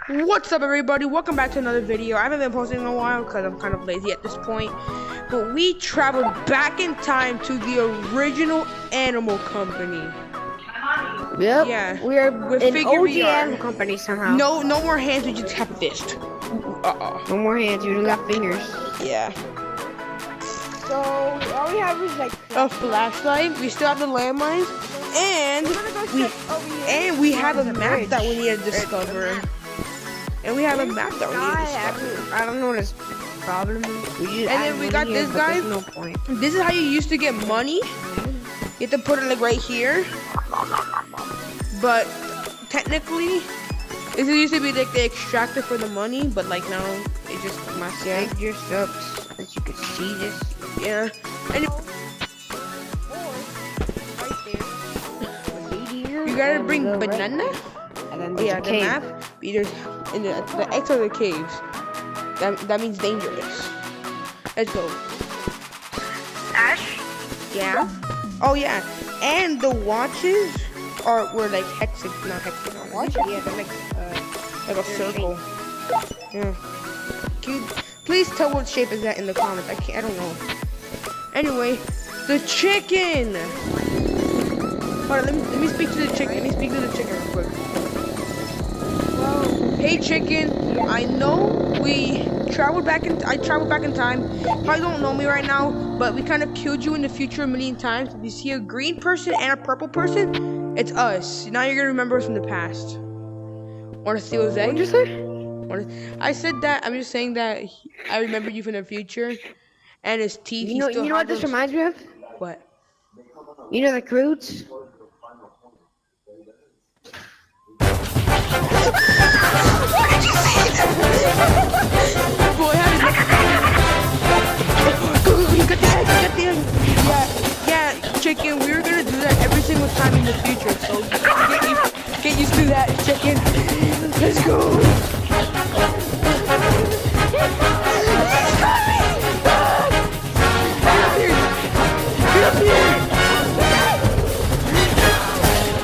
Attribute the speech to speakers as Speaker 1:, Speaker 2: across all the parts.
Speaker 1: What's up, everybody? Welcome back to another video. I haven't been posting in a while because I'm kind of lazy at this point, but we traveled back in time to the original Animal Company.
Speaker 2: Yep.
Speaker 1: Yeah.
Speaker 2: We are
Speaker 1: With
Speaker 2: an
Speaker 1: Figure
Speaker 2: OG
Speaker 1: VR.
Speaker 2: Animal Company somehow.
Speaker 1: No more hands. We just have a fist.
Speaker 2: No more hands. We don't got fingers.
Speaker 1: Yeah.
Speaker 2: So all we have is like
Speaker 1: A flashlight. We still have the landmines, and we have a map that we need to discover. And we have a map that we need to discover.
Speaker 2: I don't know what his problem is.
Speaker 1: And then we got this guy.
Speaker 2: No point.
Speaker 1: This is how you used to get money. You have to put it like right here. But technically, this used to be like the extractor for the money, but like now it just
Speaker 2: It just sucks that you could see this.
Speaker 1: yeah. And you gotta bring banana.
Speaker 2: And then
Speaker 1: Oh yeah,
Speaker 2: there's a
Speaker 1: the map. There's in the X of the caves. That means dangerous. Let's go.
Speaker 2: Ash?
Speaker 1: Yeah. Oh yeah. And the watches were like not hexagon.
Speaker 2: Watch? Yeah, they're like
Speaker 1: a circle. Yeah. Please tell what shape is that in the comments. I don't know. Anyway, the chicken. Hold on, let me speak to the chicken. Let me speak to the chicken real quick. Hey chicken, I know I traveled back in time. Probably don't know me right now, but we kind of killed you in the future a million times. If you see a green person and a purple person, it's us. Now you're gonna remember us from the past. Wanna steal his egg?
Speaker 2: What'd you say?
Speaker 1: I said that. I'm just saying that I remember you from the future, and his teeth.
Speaker 2: You know what this reminds me of?
Speaker 1: What?
Speaker 2: You know the Croods?
Speaker 1: Boy, how did you got the egg, Yeah, chicken, we were gonna do that every single time in the future, so get used to that, chicken. Let's go. Get up here.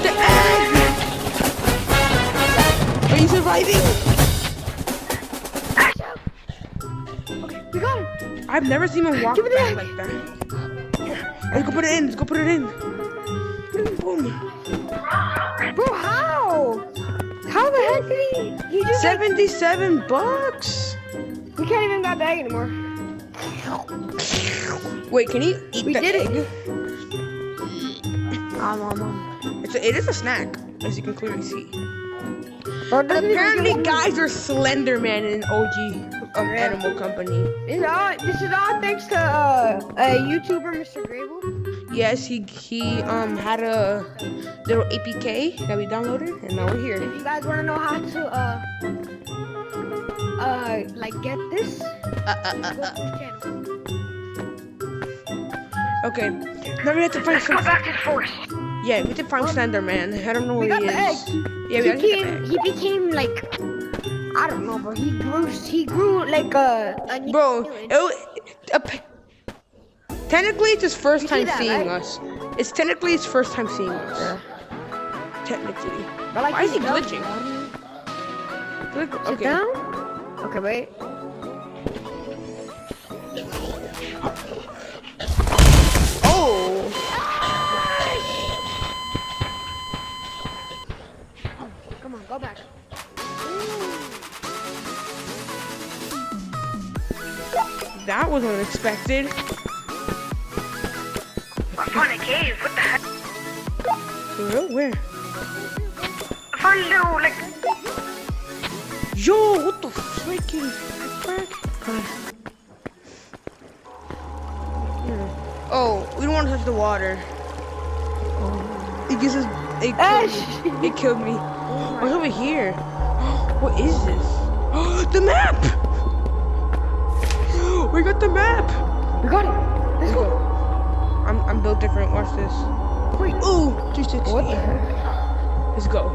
Speaker 1: The egg. Are you surviving?
Speaker 2: We got him!
Speaker 1: I've never seen him walk
Speaker 2: Give me the
Speaker 1: back
Speaker 2: egg.
Speaker 1: like that. Let's go put it in. Let's go put it in. Boom.
Speaker 2: Bro, how? How the heck did he just
Speaker 1: 77 bucks.
Speaker 2: We can't even got the egg anymore.
Speaker 1: Wait, can you eat
Speaker 2: We
Speaker 1: the
Speaker 2: did it.
Speaker 1: egg? It is a snack, as you can clearly see.
Speaker 2: Bro, it doesn't even
Speaker 1: Apparently,
Speaker 2: give
Speaker 1: guys are Slender Man in OG Animal Company.
Speaker 2: This is all thanks to a YouTuber, Mr. Grable.
Speaker 1: Yes, he had a little APK that we downloaded, and now we're here.
Speaker 2: If you guys want to know how to like get this, go to his channel.
Speaker 1: Okay, now we have to find some. Yeah, we have to find Slender Man. I don't know
Speaker 2: We
Speaker 1: where
Speaker 2: got
Speaker 1: he
Speaker 2: the egg.
Speaker 1: is. Yeah, we got the egg.
Speaker 2: He became like, I don't know, bro. He grew like a
Speaker 1: Bro, technically it's his first time
Speaker 2: that,
Speaker 1: seeing
Speaker 2: right?
Speaker 1: us. It's technically his first time seeing us. Technically.
Speaker 2: But like,
Speaker 1: Why is he
Speaker 2: does,
Speaker 1: glitching?
Speaker 2: Sit
Speaker 1: Okay.
Speaker 2: down. Okay, wait.
Speaker 1: Oh!
Speaker 2: Come on, go back.
Speaker 1: That was unexpected.
Speaker 3: I found a cave. What the heck?
Speaker 1: For real? Where?
Speaker 3: I found a little, like,
Speaker 1: Yo, what the freaking frick? Oh, we don't want to touch the water. It gives us. It killed me. What's over here? What is this? The map! We got the map!
Speaker 2: We got it. Let's go.
Speaker 1: I'm built different. Watch this.
Speaker 2: Wait.
Speaker 1: Ooh, 360.
Speaker 2: What the heck?
Speaker 1: Let's go.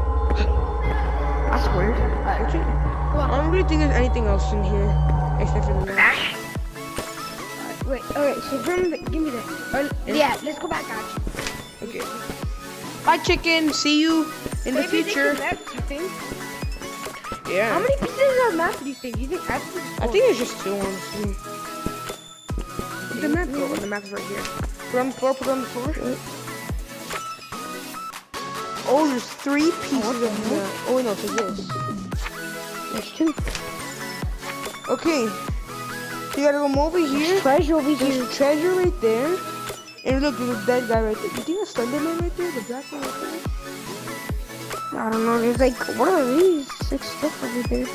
Speaker 2: That's weird.
Speaker 1: I don't really think there's anything else in here except for the map.
Speaker 2: Wait. Okay. So give me that. Yeah. Let's go back, guys.
Speaker 1: Okay. Bye, chicken. See you in the future. Yeah.
Speaker 2: How many pieces of map do you think? Do you think
Speaker 1: I think it's just 2, honestly. The map, oh, the map's right here. Put it on the floor, put it on the floor. Oh, there's 3 pieces of map. Oh, wait, no, it's this.
Speaker 2: There's 2.
Speaker 1: Okay. You gotta go over here.
Speaker 2: There's treasure over here.
Speaker 1: There's treasure right there. And look, there's a dead guy right there. You think that's Slenderman right there? The black one right there?
Speaker 2: I don't know. There's like, what are these? 6 stuff over there.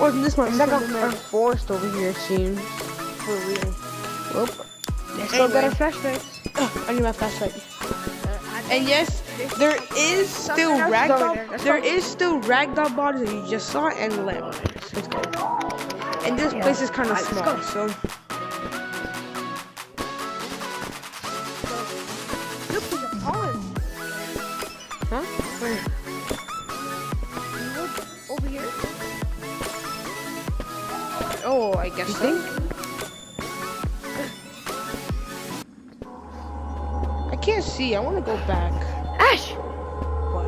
Speaker 1: Or this one?
Speaker 2: It's like a
Speaker 1: Slenderman.
Speaker 2: forest over here, it seems.
Speaker 1: For real.
Speaker 2: Whoop. Let's go get our flashlights.
Speaker 1: I need my flashlight. And yes, there is still ragdoll. There is still ragdoll bodies that you just saw and lamp. Let's go. And this place is kind of small, so.
Speaker 2: Look, there's a pond.
Speaker 1: Huh? Where?
Speaker 2: Look, over here.
Speaker 1: Oh, I guess so. I can't see. I want to go back.
Speaker 2: Ash!
Speaker 1: What?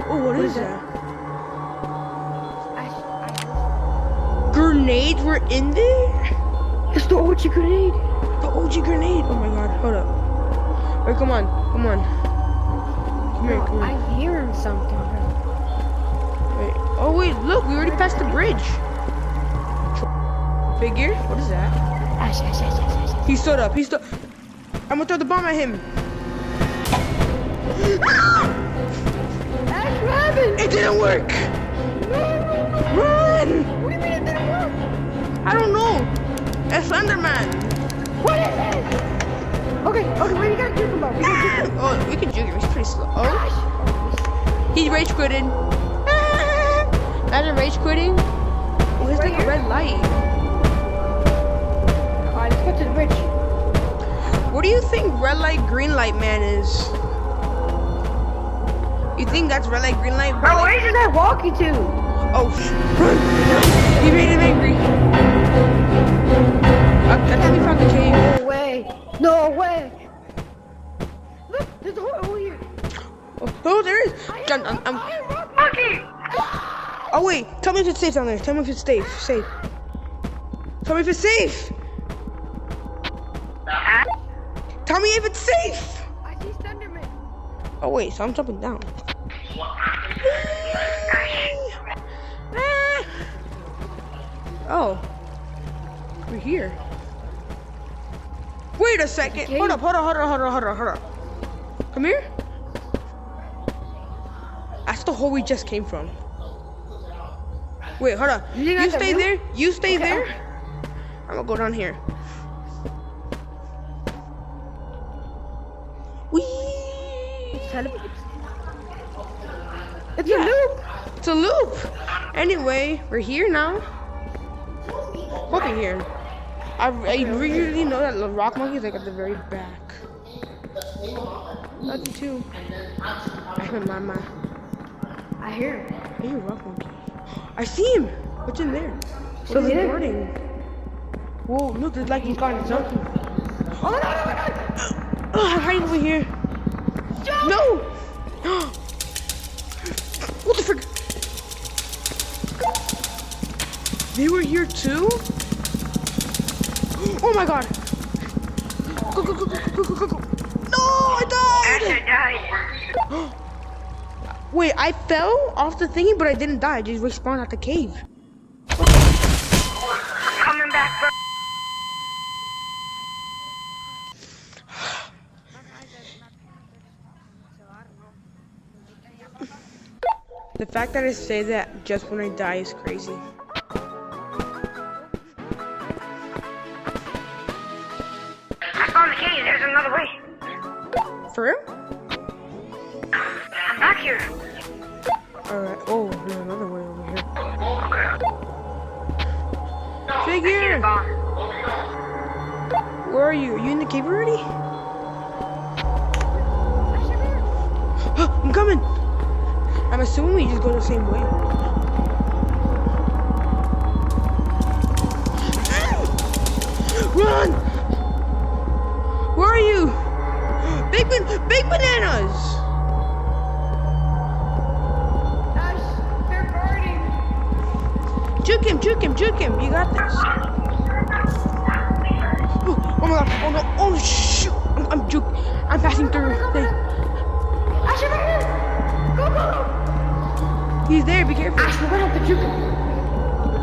Speaker 1: Oh, what is that?
Speaker 2: Ash.
Speaker 1: Grenades were in there?
Speaker 2: It's the OG grenade.
Speaker 1: The OG grenade. Oh my god, hold up. Wait, come on, come on. Come here, come here.
Speaker 2: I'm hearing something.
Speaker 1: Wait. Oh wait, look, we already passed the bridge. Figure? What is that?
Speaker 2: Ash, Ash, Ash, Ash, Ash.
Speaker 1: He stood up, he stood. I'm gonna throw the bomb at him.
Speaker 2: Ash, what happened?
Speaker 1: It didn't work. Run!
Speaker 2: What do you mean it didn't work?
Speaker 1: I don't know. It's Slenderman.
Speaker 2: What is it? Okay, wait, we gotta kick him out. We gotta kick him.
Speaker 1: Oh, we can juke him. He's pretty slow. Oh,
Speaker 2: Ash.
Speaker 1: he rage quitted. Imagine rage quitting. Oh, there's like a red light.
Speaker 2: Alright, let's go to the bridge.
Speaker 1: What do you think red light, green light man is? You think that's red light, green light?
Speaker 2: Bro, where is that walking to?
Speaker 1: Oh, run! He made him angry. I think we found the cave.
Speaker 2: No way. No way. Look, there's a hole over here.
Speaker 1: Oh, there is.
Speaker 3: Monkey!
Speaker 1: Oh wait, tell me if it's safe down there. Tell me if it's safe. Safe. Tell me if it's safe. Tell me if it's safe.
Speaker 2: I see Thunderman.
Speaker 1: Oh wait, so I'm jumping down. Oh, we're here. Wait a second. Hold up. Come here. That's the hole we just came from. Wait, hold on. You stay there. You stay there. I'm gonna go down here. Whee!
Speaker 2: It's a loop.
Speaker 1: It's a loop. Anyway, we're here now. Hoping here. I really know that the rock monkey is like at the very back. Nothing too. Mama.
Speaker 2: I hear him.
Speaker 1: I hear a rock monkey. I see him. What's in there?
Speaker 2: So
Speaker 1: What is
Speaker 2: there.
Speaker 1: recording? Whoa, look, there's like he's got something.
Speaker 2: Oh no!
Speaker 1: Oh, I'm hiding over here. No! What the frick? They were here too? Oh my god! Go! No, I
Speaker 3: Ash,
Speaker 1: died!
Speaker 3: I died.
Speaker 1: Wait, I fell off the thingy, but I didn't die. I just respawned at the cave.
Speaker 3: I'm coming back, bro.
Speaker 1: The fact that I say that just when I die is crazy.
Speaker 3: I found the cave. There's another way.
Speaker 1: For real?
Speaker 3: I'm back here.
Speaker 1: Alright. Oh, there's another way over here.
Speaker 3: Okay.
Speaker 1: Figure!
Speaker 3: Bomb.
Speaker 1: Where are you? Are you in the cave already? I'm coming! I'm assuming we just go the same way. Run! Where are you? Big bananas!
Speaker 2: Ash, they're guarding.
Speaker 1: Juke him, juke him, juke him. You got this. Oh my god. Oh no. Oh shoot. I'm juke. I'm passing through.
Speaker 2: Ash, over here. Go, go.
Speaker 1: He's there. Be careful.
Speaker 2: Ash, we're gonna have to juke him.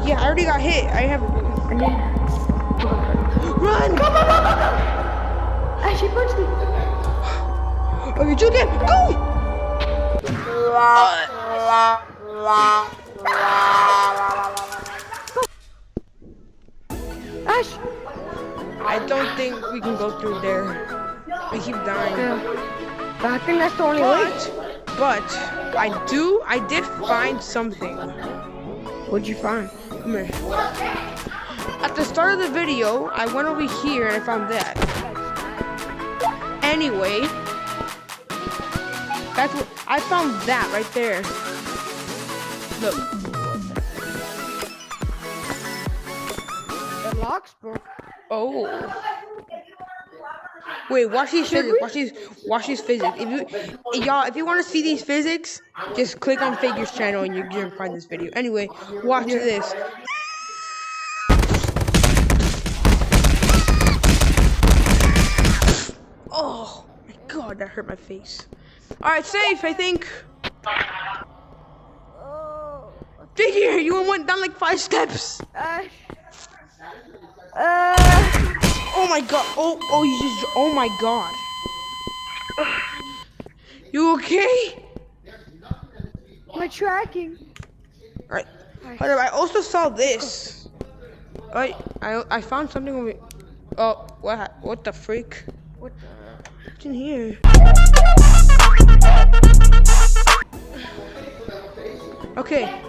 Speaker 1: Yeah, I already got hit. I have.
Speaker 2: And then...
Speaker 1: Run.
Speaker 2: Go, go, go, go, go. Ash, he punched me.
Speaker 1: Okay, juke him. Go.
Speaker 2: Ash.
Speaker 1: I don't think we can go through there. We keep dying.
Speaker 2: Yeah. But I think that's the only way.
Speaker 1: But I did find something.
Speaker 2: What'd you find?
Speaker 1: Come here. At the start of the video, I went over here and I found that. Anyway, that's what I found that right there. Look.
Speaker 2: The lock's broke.
Speaker 1: Oh. Wait, watch these physics. Watch these physics. If you want to see these physics, just click on Figures channel and you're gonna find this video. Anyway, watch this. Oh my god, that hurt my face. Alright, safe, I think. Figure, you went down like 5 steps. Oh my god. Oh my god. You okay?
Speaker 2: My tracking.
Speaker 1: Alright. Hold up, I also saw this. Alright, I found something over here. Oh, what the freak? What's in here? Okay.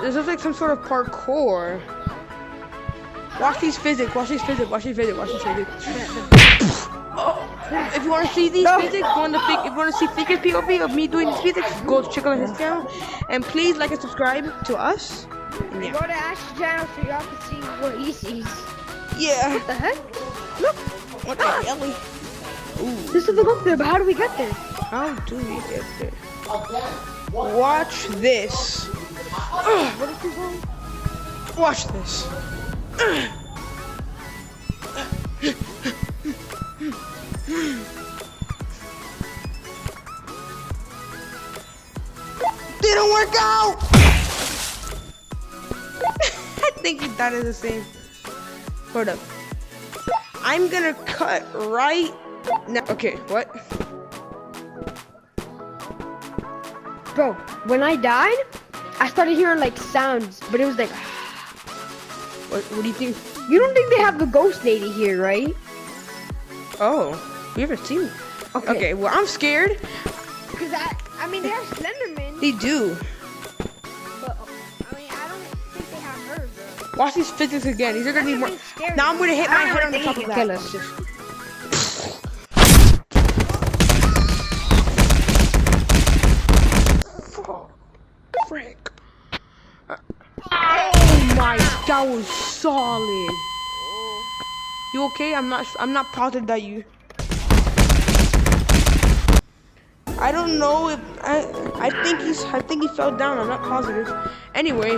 Speaker 1: This looks like some sort of parkour. Watch these physics. Oh, if you want to see these physics, if you want to see Figures POV of me doing these physics, go check out his channel. And please like and subscribe to us. Yeah.
Speaker 2: Go to Ash's channel so y'all can see what he sees.
Speaker 1: Yeah.
Speaker 2: What the heck? Look.
Speaker 1: What the hell?
Speaker 2: This is the up there, but how do we get there?
Speaker 1: How do we get there? Watch this.
Speaker 2: What is he going?
Speaker 1: Watch this. Didn't work out. I think that is the same. Hold up. I'm gonna cut right now. Okay, what?
Speaker 2: Bro, when I died, I started hearing like sounds, but it was like.
Speaker 1: What do you think?
Speaker 2: You don't think they have the ghost lady here, right?
Speaker 1: Oh, we haven't seen it. Okay, well, I'm scared.
Speaker 2: Because I mean, they have Slenderman.
Speaker 1: They do.
Speaker 2: But, I mean, I don't think they have her, bro.
Speaker 1: Watch these physics again. These are gonna be more. Now I'm gonna hit my head on the top of that.
Speaker 2: Kill us.
Speaker 1: Frick. Oh my, that was solid. You okay? I'm not positive that you. I don't know if I think he fell down. I'm not positive. Anyway.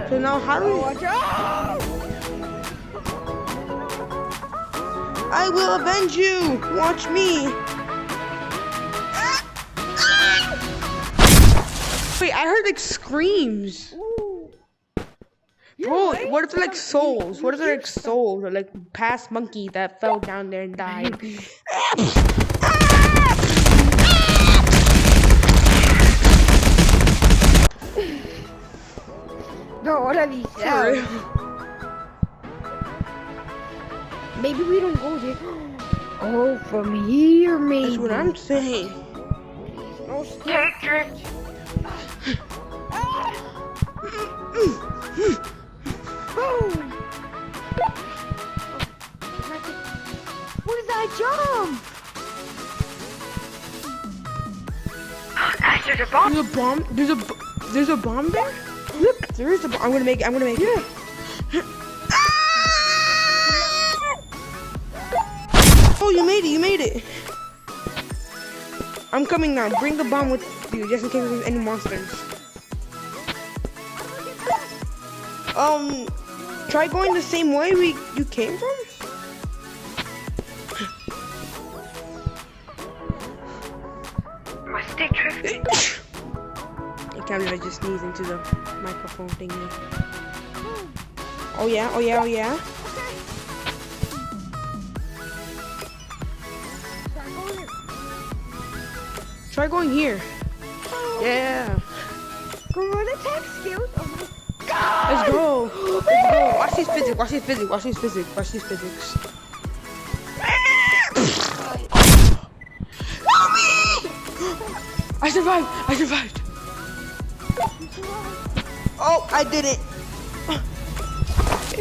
Speaker 1: So now how do we?
Speaker 2: Watch out!
Speaker 1: I will avenge you. Watch me. Wait, I heard like screams. Bro, what if they're like souls? What if they're like souls or like past monkey that fell down there and died?
Speaker 2: Bro, what are these sounds? Maybe we don't go there. Oh, from here, maybe.
Speaker 1: That's what I'm saying.
Speaker 2: No stick drift. Boom! What is that jump?
Speaker 3: There's a bomb.
Speaker 1: There's a bomb. There's a bomb there. Look, there is a bomb. I'm gonna make it.
Speaker 2: Yeah.
Speaker 1: Oh, you made it. I'm coming now. Bring the bomb with you just in case there's any monsters. Try going the same way you came from.
Speaker 3: My stick tripped.
Speaker 1: I can't believe I just sneezed into the microphone thingy. Oh yeah, oh yeah, oh yeah. Try going here. Yeah.
Speaker 2: Go on attack skills. Oh my god.
Speaker 1: Let's go. Let's go. Watch these physics. Watch these physics. Watch these physics. Watch these physics. Help me! I survived. I survived. Oh, I did it.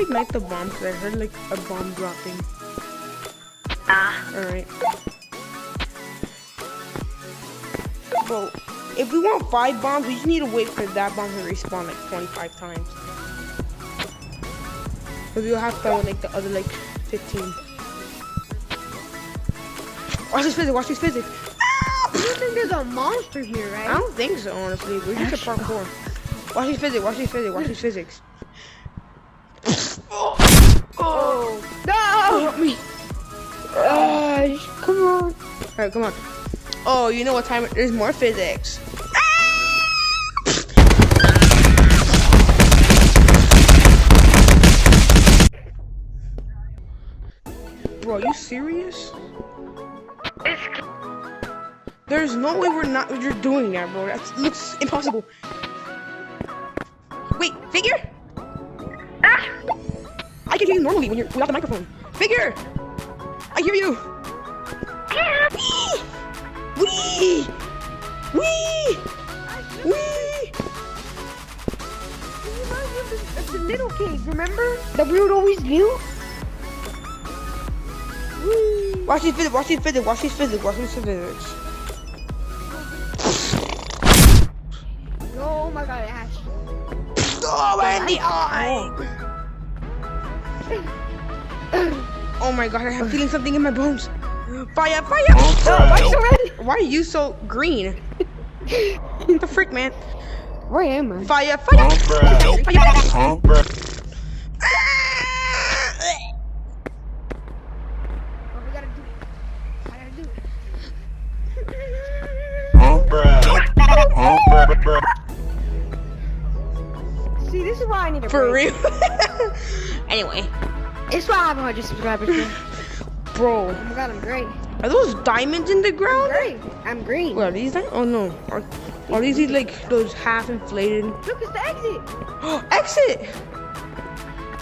Speaker 1: Ignite the bomb because I heard like a bomb dropping. Alright. Bro, if we want 5 bombs, we just need to wait for that bomb to respawn like 25 times. Because we'll have to like the other like 15. Watch this physics, watch this physics.
Speaker 2: You think there's a monster here, right?
Speaker 1: I don't think so, honestly. We're just a parkour. Watch these physics, watch these physics, watch these physics. Oh! No! Help me!
Speaker 2: Come on.
Speaker 1: Alright, come on. Oh, you know what time? There's more physics. Bro, are you serious? There's no way you're doing that, bro. That looks impossible. Wait, figure? I can hear you normally when you're without the microphone. Figure! I hear you! Wee! Wee! Wee!
Speaker 2: It's the little cave, remember? That we would always do? Wee!
Speaker 1: Watch these physics, watch these physics, watch these physics, watch these physics.
Speaker 2: Oh my god, Ash.
Speaker 1: Oh, in the eye! Oh my god, I'm feeling something in my bones. Fire, fire!
Speaker 2: Why so red?
Speaker 1: Why are you so green? What the frick, man?
Speaker 2: Where am I?
Speaker 1: Fire, fire! Fire, fire!
Speaker 2: Oh, we gotta do it. I gotta do it. See, this is why I need a
Speaker 1: For
Speaker 2: break.
Speaker 1: real? Anyway.
Speaker 2: It's why I have 100 subscribers. Man.
Speaker 1: Bro,
Speaker 2: Oh my god, I'm great.
Speaker 1: are those diamonds in the ground?
Speaker 2: Great. I'm green.
Speaker 1: What are these? Oh no. Are these like those half inflated?
Speaker 2: Look, it's the exit.
Speaker 1: Exit!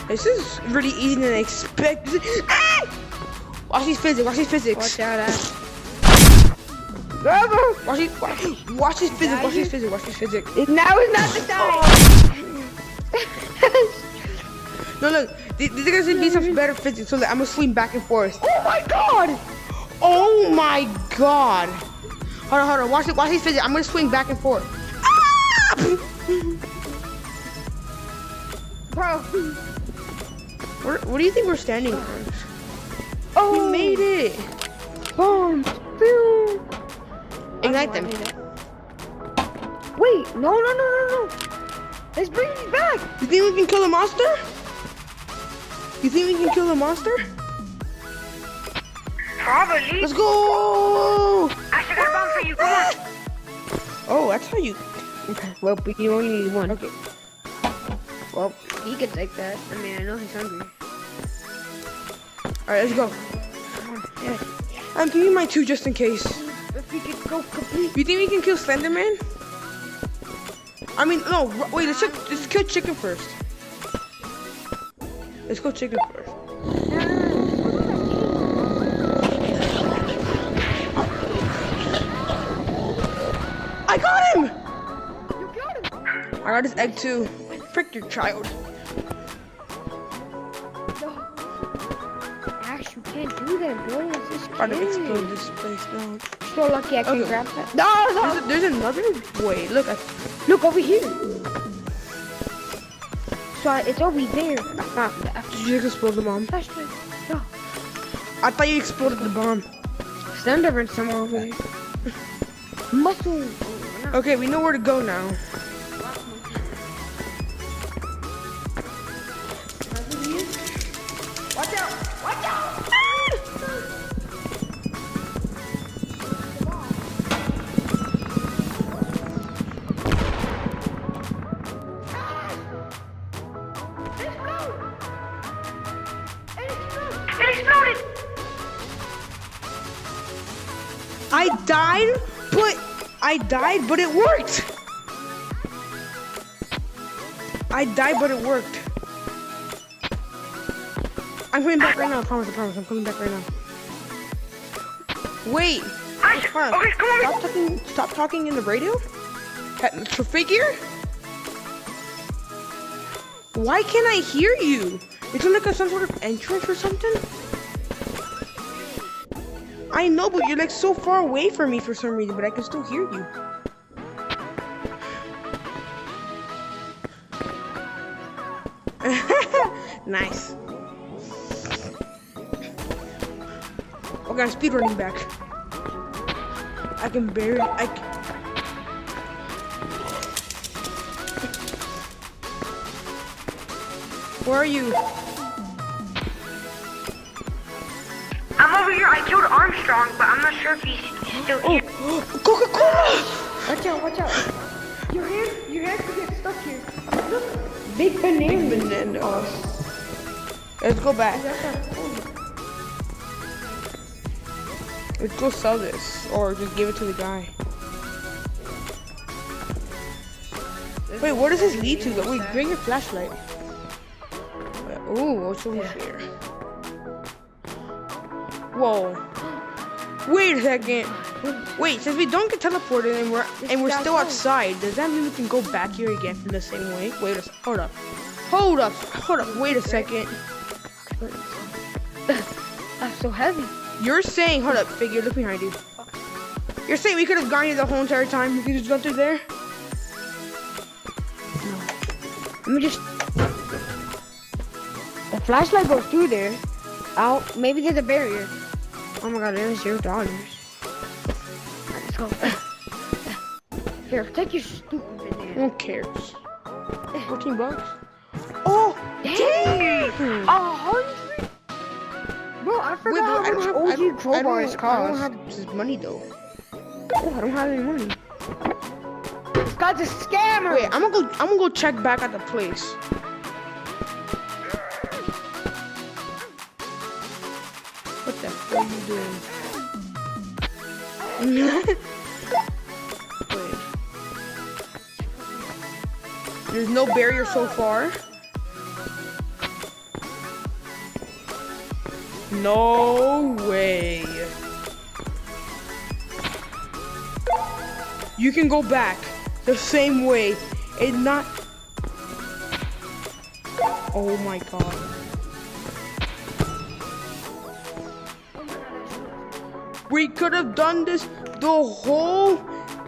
Speaker 1: This is really easy than I expected. Ah! Watch these physics, watch these physics.
Speaker 2: Watch out, Ash.
Speaker 1: Watch these physics, watch these physics, watch these physics.
Speaker 2: Now is not the time.
Speaker 1: No, look, these are gonna be some better physics, so that I'm gonna swing back and forth.
Speaker 2: Oh my god!
Speaker 1: Oh my god! Hold on, watch these physics. I'm gonna swing back and forth. Ah!
Speaker 2: Bro.
Speaker 1: What do you think we're standing on?
Speaker 2: Oh,
Speaker 1: We made it!
Speaker 2: bombs. Boom.
Speaker 1: Ignite them.
Speaker 2: Wait, no. Let's bring these back.
Speaker 1: You think we can kill the monster? You think we can kill the monster?
Speaker 3: Probably.
Speaker 1: Let's go!
Speaker 3: I still got a bomb for you. Come on.
Speaker 1: Oh, that's how you...
Speaker 2: Okay, well, but you only need one.
Speaker 1: Okay.
Speaker 2: Well, he could take that. I mean, I know he's hungry.
Speaker 1: Alright, let's go.
Speaker 2: Yeah.
Speaker 1: I'm giving my 2 just in case.
Speaker 2: If we could go complete.
Speaker 1: You think we can kill Slenderman? I mean, no, wait, let's kill chicken first. Let's go chicken first. I got him!
Speaker 2: You got him.
Speaker 1: I got his egg too. Frick your child.
Speaker 2: No. Ash, you can't do that, bro. It's just
Speaker 1: Try to
Speaker 2: kidding.
Speaker 1: explode this place now.
Speaker 2: So lucky I can
Speaker 1: Okay.
Speaker 2: grab that. No.
Speaker 1: There's another way. Look,
Speaker 2: Look over here. So it's over there.
Speaker 1: did you explode the bomb?
Speaker 2: That's right. No.
Speaker 1: I thought you exploded the bomb.
Speaker 2: Slenderman somewhere over there. Muscle.
Speaker 1: Okay, we know where to go now.
Speaker 2: Watch out! Watch out!
Speaker 3: It exploded!
Speaker 1: I died, but it worked. I died, but it worked. I'm coming back right now. I promise. I'm coming back right now. Wait.
Speaker 3: Ash,
Speaker 1: Hold on.
Speaker 3: okay, come on.
Speaker 1: Stop talking in the radio. Figure. Why can't I hear you? Is it like some sort of entrance or something? I know, but you're like so far away from me for some reason, but I can still hear you. Nice. Okay, I'm speedrunning back. I can barely. Where are you?
Speaker 3: I'm over here. I killed Armstrong, but I'm not sure if he's still here.
Speaker 1: Coca-Cola!
Speaker 2: Watch out! Your hands could get stuck here. Look, big banana.
Speaker 1: Banana. Let's go back. Let's go sell this, or just give it to the guy. Wait, where does this lead to? Wait, bring your flashlight. Ooh, what's over here? Whoa. Wait a second. Wait, since we don't get teleported and we're still outside, does that mean we can go back here again from the same way? Wait a second. Hold up. Wait a second.
Speaker 2: That's so heavy.
Speaker 1: You're saying, hold up, Figure, look behind you. You're saying we could have gone here the whole entire time? We could just go through there?
Speaker 2: No. Let me just. The flashlight goes through there. Out. Maybe there's a barrier. Oh my god, there's $0. Alright, let's go. Here, take your stupid banana.
Speaker 1: Who cares? 14 bucks? Oh,
Speaker 2: Dang! 100? Bro, I forgot how much OG crowbars cost.
Speaker 1: I don't have this money though.
Speaker 2: Oh, I don't have any money. This guy's a scammer!
Speaker 1: Wait, I'm gonna go check back at the place. What the hell are you doing? Wait. There's no barrier so far. No way. You can go back the same way and not. Oh my god. We could have done this the whole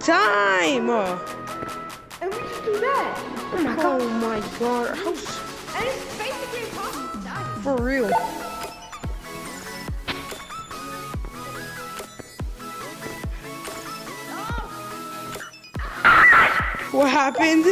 Speaker 1: time.
Speaker 2: And we just do that. Oh my god.
Speaker 1: Oh my god.
Speaker 2: And it's basically impossible to die.
Speaker 1: For real. What happened?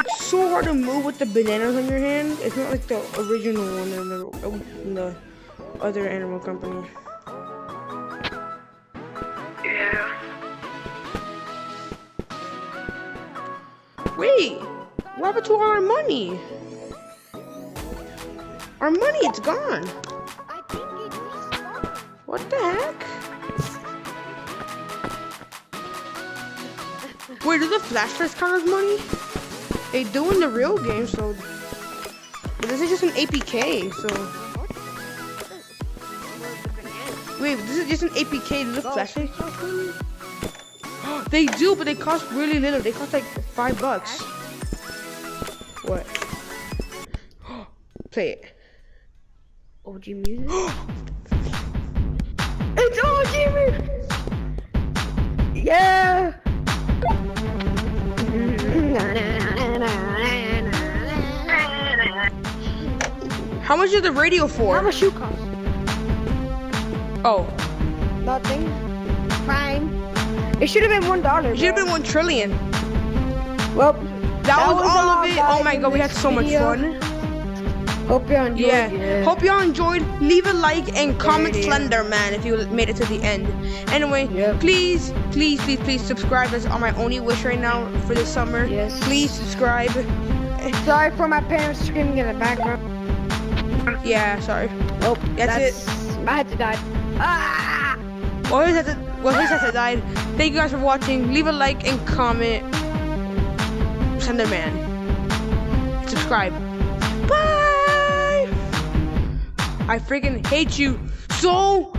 Speaker 1: It's so hard to move with the bananas on your hand. It's not like the original one in the other animal company.
Speaker 3: Yeah.
Speaker 1: Wait, what happened to all our money? Our money, it's gone.
Speaker 2: I think it respawned.
Speaker 1: What the heck? Wait, do the flashlights count as money? They do in the real game, so. But this is just an APK, so. Wait, this is just an APK. Do the flashlights count as money? They do, but they cost really little. They cost like $5. What? Play it.
Speaker 2: OG music? It's OG music! Yeah!
Speaker 1: How much is the radio for?
Speaker 2: How much shoe cost?
Speaker 1: Oh,
Speaker 2: Nothing. Fine. It should have been $1.
Speaker 1: it should have been 1 trillion.
Speaker 2: Well,
Speaker 1: That was all of it.
Speaker 2: guys,
Speaker 1: Oh my
Speaker 2: in
Speaker 1: god, we had
Speaker 2: this
Speaker 1: so much
Speaker 2: video.
Speaker 1: fun.
Speaker 2: Hope you enjoyed
Speaker 1: Yeah.
Speaker 2: it.
Speaker 1: Hope y'all enjoyed. Leave a like and comment
Speaker 2: Video.
Speaker 1: Slender Man if you made it to the end. Anyway,
Speaker 2: Yep.
Speaker 1: please subscribe. That's my only wish right now for this summer.
Speaker 2: Yes.
Speaker 1: Please subscribe.
Speaker 2: Sorry for my parents screaming in the background.
Speaker 1: Yeah, sorry.
Speaker 2: Oh,
Speaker 1: That's it.
Speaker 2: My headset died. Ah!
Speaker 1: Well, his headset died. Thank you guys for watching. Leave a like and comment. Slender Man. Subscribe. Bye. I freaking hate you so.